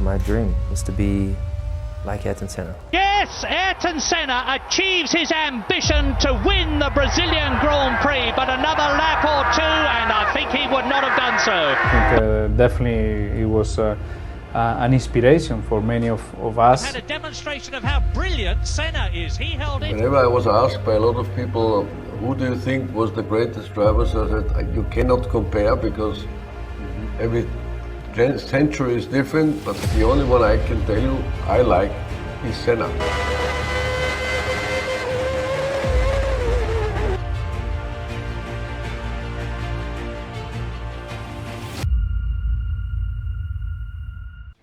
My dream is to be like Ayrton Senna. Yes, Ayrton Senna achieves his ambition to win the Brazilian Grand Prix, but another lap or two and I think he would not have done so. I think definitely it was an inspiration for many of us. Had a demonstration of how brilliant Senna is. He held it. Whenever I was asked by a lot of people, who do you think was the greatest driver, I said, you cannot compare because every century is different, but the only one I can tell you I like is Senna.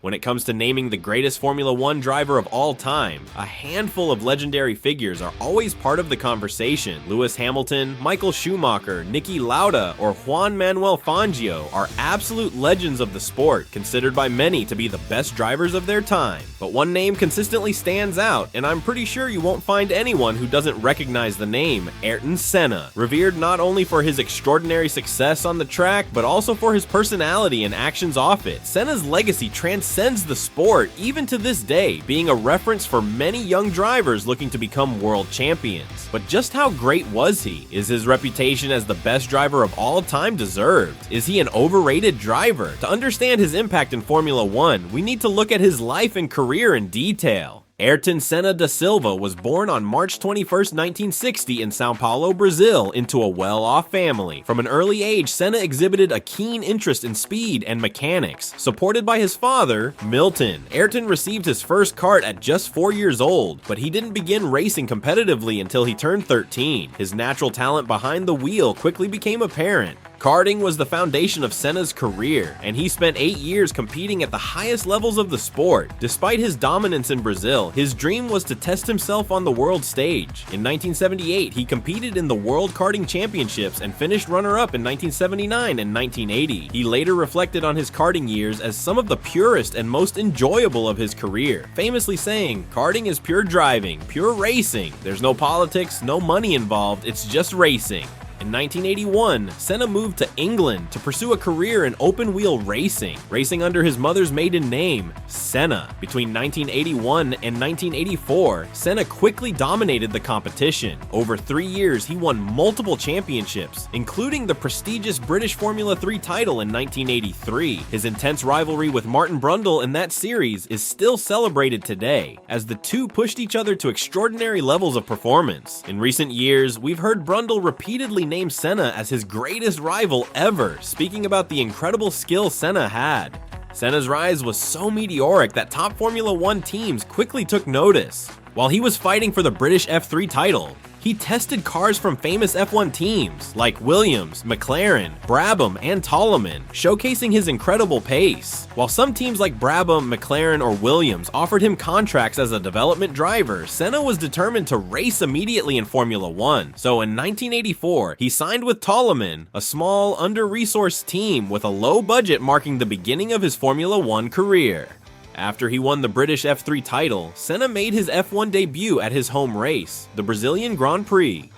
When it comes to naming the greatest Formula One driver of all time, a handful of legendary figures are always part of the conversation. Lewis Hamilton, Michael Schumacher, Niki Lauda, or Juan Manuel Fangio are absolute legends of the sport, considered by many to be the best drivers of their time. But one name consistently stands out, and I'm pretty sure you won't find anyone who doesn't recognize the name Ayrton Senna. Revered not only for his extraordinary success on the track, but also for his personality and actions off it. Senna's legacy transcends the sport, even to this day, being a reference for many young drivers looking to become world champions. But just how great was he? Is his reputation as the best driver of all time deserved? Is he an overrated driver? To understand his impact in Formula One, we need to look at his life and career in detail. Ayrton Senna da Silva was born on March 21, 1960 in Sao Paulo, Brazil, into a well-off family. From an early age, Senna exhibited a keen interest in speed and mechanics. Supported by his father, Milton, Ayrton received his first kart at just 4 years old, but he didn't begin racing competitively until he turned 13. His natural talent behind the wheel quickly became apparent. Karting was the foundation of Senna's career, and he spent 8 years competing at the highest levels of the sport. Despite his dominance in Brazil, his dream was to test himself on the world stage. In 1978, he competed in the World Karting Championships and finished runner-up in 1979 and 1980. He later reflected on his karting years as some of the purest and most enjoyable of his career, famously saying, "Karting is pure driving, pure racing. There's no politics, no money involved, it's just racing." In 1981, Senna moved to England to pursue a career in open-wheel racing under his mother's maiden name, Senna. Between 1981 and 1984, Senna quickly dominated the competition. Over 3 years, he won multiple championships, including the prestigious British Formula 3 title in 1983. His intense rivalry with Martin Brundle in that series is still celebrated today, as the two pushed each other to extraordinary levels of performance. In recent years, we've heard Brundle repeatedly named Senna as his greatest rival ever, speaking about the incredible skill Senna had. Senna's rise was so meteoric that top Formula One teams quickly took notice. While he was fighting for the British F3 title, he tested cars from famous F1 teams like Williams, McLaren, Brabham, and Toleman, showcasing his incredible pace. While some teams like Brabham, McLaren, or Williams offered him contracts as a development driver, Senna was determined to race immediately in Formula One. So in 1984, he signed with Toleman, a small, under-resourced team with a low budget, marking the beginning of his Formula One career. After he won the British F3 title, Senna made his F1 debut at his home race, the Brazilian Grand Prix.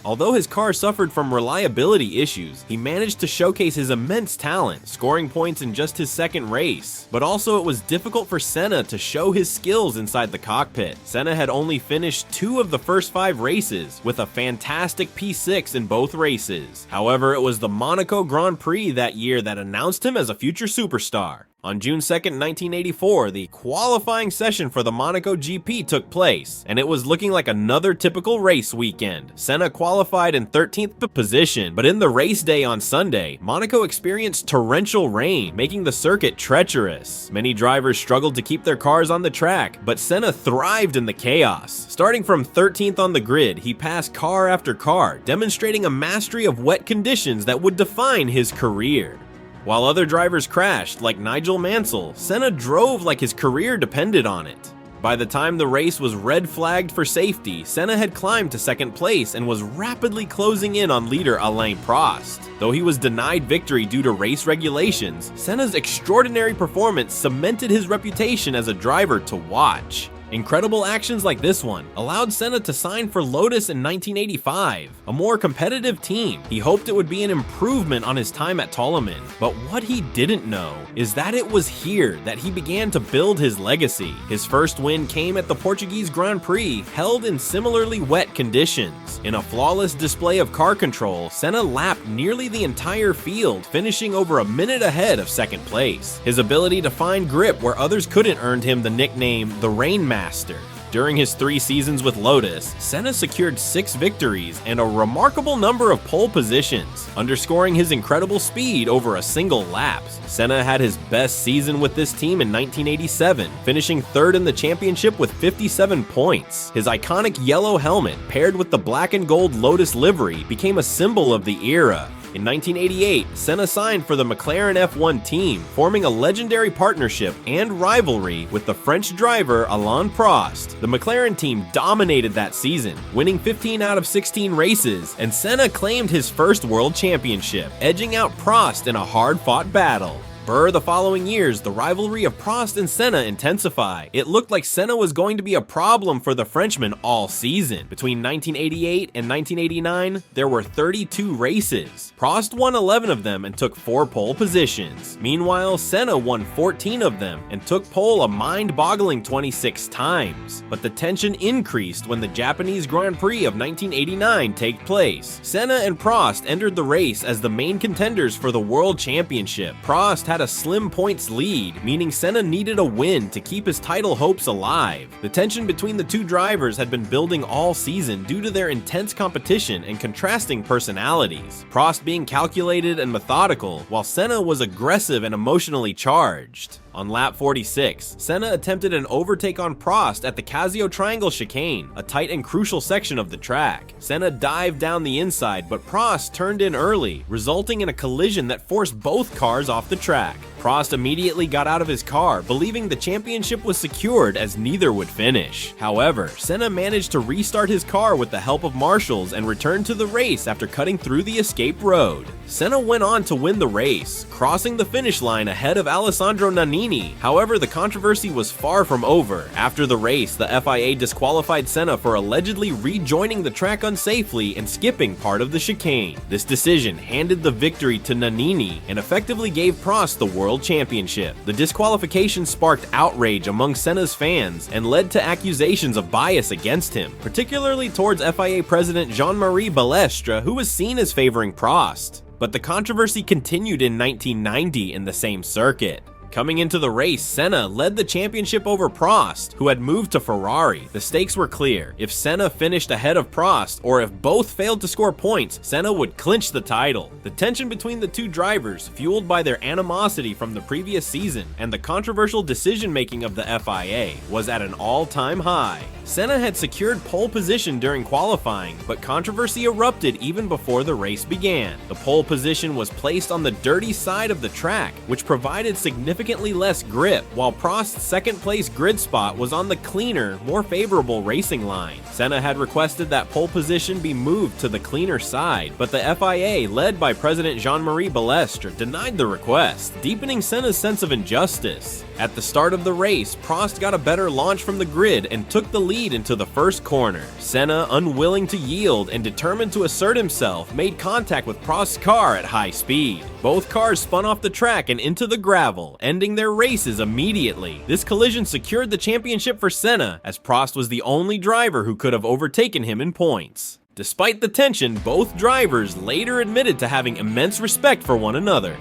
Although his car suffered from reliability issues, he managed to showcase his immense talent, scoring points in just his second race. But also it was difficult for Senna to show his skills inside the cockpit. Senna had only finished 2 of the first 5 races, with a fantastic P6 in both races. However, it was the Monaco Grand Prix that year that announced him as a future superstar. On June 2nd, 1984, the qualifying session for the Monaco GP took place, and it was looking like another typical race weekend. Senna qualified in 13th position, but in the race day on Sunday, Monaco experienced torrential rain, making the circuit treacherous. Many drivers struggled to keep their cars on the track, but Senna thrived in the chaos. Starting from 13th on the grid, he passed car after car, demonstrating a mastery of wet conditions that would define his career. While other drivers crashed, like Nigel Mansell, Senna drove like his career depended on it. By the time the race was red flagged for safety, Senna had climbed to second place and was rapidly closing in on leader Alain Prost. Though he was denied victory due to race regulations, Senna's extraordinary performance cemented his reputation as a driver to watch. Incredible actions like this one allowed Senna to sign for Lotus in 1985, a more competitive team. He hoped it would be an improvement on his time at Toleman, but what he didn't know is that it was here that he began to build his legacy. His first win came at the Portuguese Grand Prix, held in similarly wet conditions. In a flawless display of car control, Senna lapped nearly the entire field, finishing over a minute ahead of second place. His ability to find grip where others couldn't earned him the nickname the Rainmaster. During his 3 seasons with Lotus, Senna secured 6 victories and a remarkable number of pole positions, underscoring his incredible speed over a single lap. Senna had his best season with this team in 1987, finishing 3rd in the championship with 57 points. His iconic yellow helmet, paired with the black and gold Lotus livery, became a symbol of the era. In 1988, Senna signed for the McLaren F1 team, forming a legendary partnership and rivalry with the French driver Alain Prost. The McLaren team dominated that season, winning 15 out of 16 races, and Senna claimed his first world championship, edging out Prost in a hard-fought battle. The following years, the rivalry of Prost and Senna intensified. It looked like Senna was going to be a problem for the Frenchman all season. Between 1988 and 1989, there were 32 races. Prost won 11 of them and took 4 pole positions. Meanwhile, Senna won 14 of them and took pole a mind-boggling 26 times. But the tension increased when the Japanese Grand Prix of 1989 took place. Senna and Prost entered the race as the main contenders for the World Championship. Prost had a slim points lead, meaning Senna needed a win to keep his title hopes alive. The tension between the two drivers had been building all season due to their intense competition and contrasting personalities. Prost being calculated and methodical, while Senna was aggressive and emotionally charged. On lap 46, Senna attempted an overtake on Prost at the Casio Triangle chicane, a tight and crucial section of the track. Senna dived down the inside, but Prost turned in early, resulting in a collision that forced both cars off the track. Prost immediately got out of his car, believing the championship was secured as neither would finish. However, Senna managed to restart his car with the help of marshals and returned to the race after cutting through the escape road. Senna went on to win the race, crossing the finish line ahead of Alessandro Nannini. However, the controversy was far from over. After the race, the FIA disqualified Senna for allegedly rejoining the track unsafely and skipping part of the chicane. This decision handed the victory to Nannini and effectively gave Prost the World Championship. The disqualification sparked outrage among Senna's fans and led to accusations of bias against him, particularly towards FIA President Jean-Marie Balestre, who was seen as favoring Prost. But the controversy continued in 1990 in the same circuit. Coming into the race, Senna led the championship over Prost, who had moved to Ferrari. The stakes were clear. If Senna finished ahead of Prost, or if both failed to score points, Senna would clinch the title. The tension between the two drivers, fueled by their animosity from the previous season and the controversial decision-making of the FIA, was at an all-time high. Senna had secured pole position during qualifying, but controversy erupted even before the race began. The pole position was placed on the dirty side of the track, which provided significantly less grip, while Prost's second-place grid spot was on the cleaner, more favorable racing line. Senna had requested that pole position be moved to the cleaner side, but the FIA, led by President Jean-Marie Balestre, denied the request, deepening Senna's sense of injustice. At the start of the race, Prost got a better launch from the grid and took the lead into the first corner. Senna, unwilling to yield and determined to assert himself, made contact with Prost's car at high speed. Both cars spun off the track and into the gravel, ending their races immediately. This collision secured the championship for Senna, as Prost was the only driver who could have overtaken him in points. Despite the tension, both drivers later admitted to having immense respect for one another.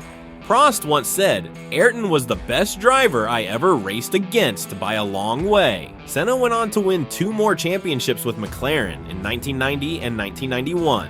Prost once said, "Ayrton was the best driver I ever raced against by a long way." Senna went on to win 2 more championships with McLaren in 1990 and 1991.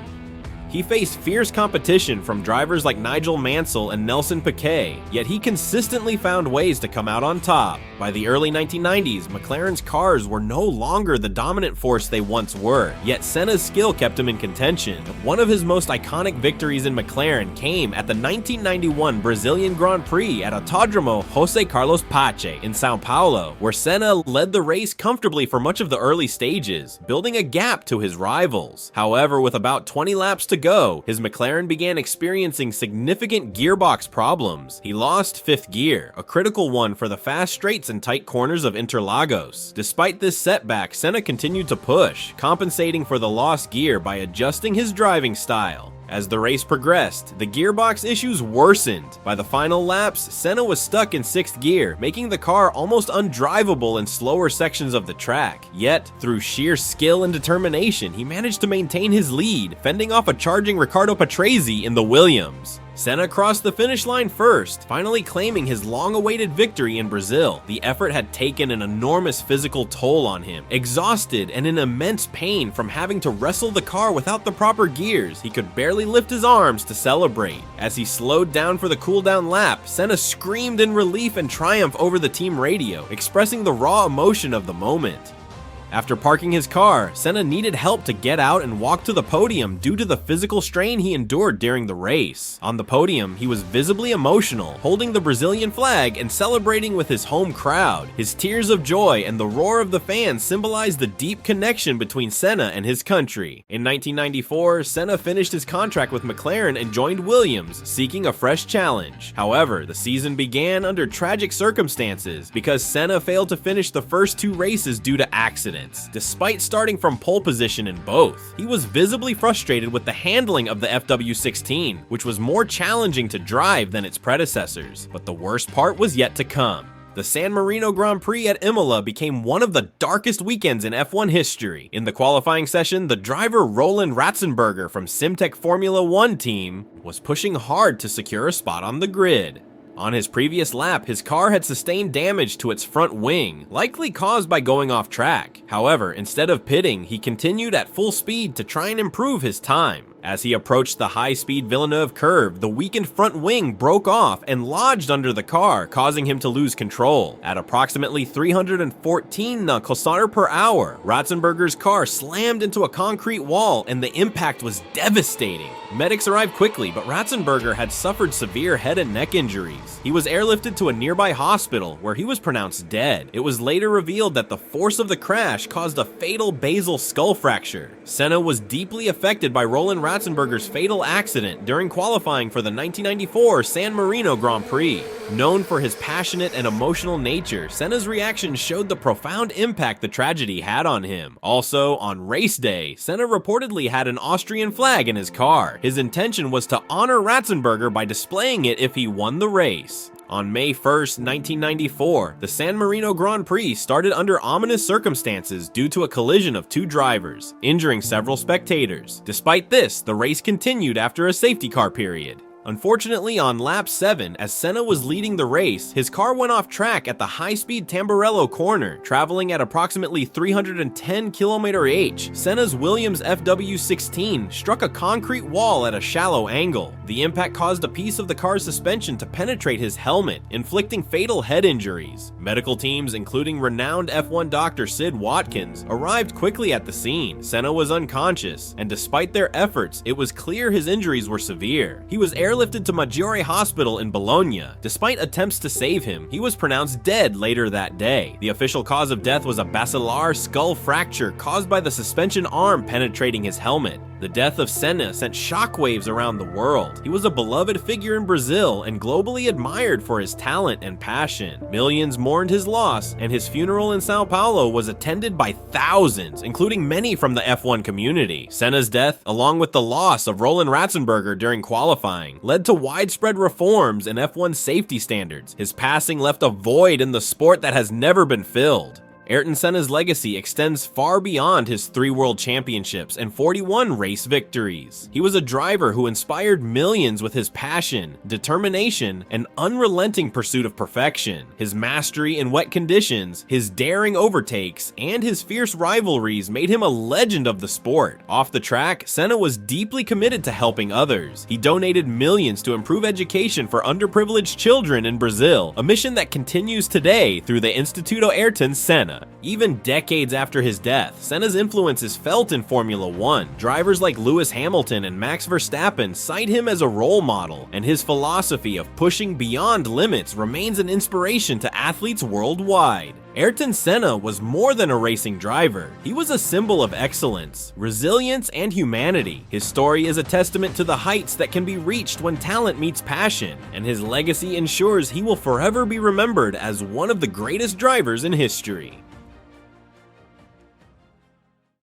He faced fierce competition from drivers like Nigel Mansell and Nelson Piquet, yet he consistently found ways to come out on top. By the early 1990s, McLaren's cars were no longer the dominant force they once were, yet Senna's skill kept him in contention. One of his most iconic victories in McLaren came at the 1991 Brazilian Grand Prix at Autódromo José Carlos Pache in São Paulo, where Senna led the race comfortably for much of the early stages, building a gap to his rivals. However, with about 20 laps to go, his McLaren began experiencing significant gearbox problems. He lost fifth gear, a critical one for the fast straights and tight corners of Interlagos. Despite this setback, Senna continued to push, compensating for the lost gear by adjusting his driving style. As the race progressed, the gearbox issues worsened. By the final laps, Senna was stuck in sixth gear, making the car almost undrivable in slower sections of the track. Yet, through sheer skill and determination, he managed to maintain his lead, fending off a charging Riccardo Patrese in the Williams. Senna crossed the finish line first, finally claiming his long-awaited victory in Brazil. The effort had taken an enormous physical toll on him. Exhausted and in immense pain from having to wrestle the car without the proper gears, he could barely lift his arms to celebrate. As he slowed down for the cool-down lap, Senna screamed in relief and triumph over the team radio, expressing the raw emotion of the moment. After parking his car, Senna needed help to get out and walk to the podium due to the physical strain he endured during the race. On the podium, he was visibly emotional, holding the Brazilian flag and celebrating with his home crowd. His tears of joy and the roar of the fans symbolized the deep connection between Senna and his country. In 1994, Senna finished his contract with McLaren and joined Williams, seeking a fresh challenge. However, the season began under tragic circumstances because Senna failed to finish the first two races due to accidents. Despite starting from pole position in both, he was visibly frustrated with the handling of the FW16, which was more challenging to drive than its predecessors. But the worst part was yet to come. The San Marino Grand Prix at Imola became one of the darkest weekends in F1 history. In the qualifying session, the driver Roland Ratzenberger from Simtek Formula 1 team was pushing hard to secure a spot on the grid. On his previous lap, his car had sustained damage to its front wing, likely caused by going off track. However, instead of pitting, he continued at full speed to try and improve his time. As he approached the high-speed Villeneuve curve, the weakened front wing broke off and lodged under the car, causing him to lose control. At approximately 314 km per hour, Ratzenberger's car slammed into a concrete wall and the impact was devastating. Medics arrived quickly, but Ratzenberger had suffered severe head and neck injuries. He was airlifted to a nearby hospital, where he was pronounced dead. It was later revealed that the force of the crash caused a fatal basal skull fracture. Senna was deeply affected by Roland Ratzenberger's fatal accident during qualifying for the 1994 San Marino Grand Prix. Known for his passionate and emotional nature, Senna's reaction showed the profound impact the tragedy had on him. Also, on race day, Senna reportedly had an Austrian flag in his car. His intention was to honor Ratzenberger by displaying it if he won the race. On May 1st, 1994, the San Marino Grand Prix started under ominous circumstances due to a collision of two drivers, injuring several spectators. Despite this, the race continued after a safety car period. Unfortunately, on lap 7, as Senna was leading the race, his car went off track at the high-speed Tamburello corner, traveling at approximately 310 km/h. Senna's Williams FW16 struck a concrete wall at a shallow angle. The impact caused a piece of the car's suspension to penetrate his helmet, inflicting fatal head injuries. Medical teams, including renowned F1 doctor Sid Watkins, arrived quickly at the scene. Senna was unconscious, and despite their efforts, it was clear his injuries were severe. He was airlifted to Maggiore Hospital in Bologna. Despite attempts to save him, he was pronounced dead later that day. The official cause of death was a basilar skull fracture caused by the suspension arm penetrating his helmet. The death of Senna sent shockwaves around the world. He was a beloved figure in Brazil and globally admired for his talent and passion. Millions mourned his loss, and his funeral in Sao Paulo was attended by thousands, including many from the F1 community. Senna's death, along with the loss of Roland Ratzenberger during qualifying, led to widespread reforms in F1 safety standards. His passing left a void in the sport that has never been filled. Ayrton Senna's legacy extends far beyond his 3 world championships and 41 race victories. He was a driver who inspired millions with his passion, determination, and unrelenting pursuit of perfection. His mastery in wet conditions, his daring overtakes, and his fierce rivalries made him a legend of the sport. Off the track, Senna was deeply committed to helping others. He donated millions to improve education for underprivileged children in Brazil, a mission that continues today through the Instituto Ayrton Senna. Even decades after his death, Senna's influence is felt in Formula 1. Drivers like Lewis Hamilton and Max Verstappen cite him as a role model, and his philosophy of pushing beyond limits remains an inspiration to athletes worldwide. Ayrton Senna was more than a racing driver. He was a symbol of excellence, resilience, and humanity. His story is a testament to the heights that can be reached when talent meets passion, and his legacy ensures he will forever be remembered as one of the greatest drivers in history.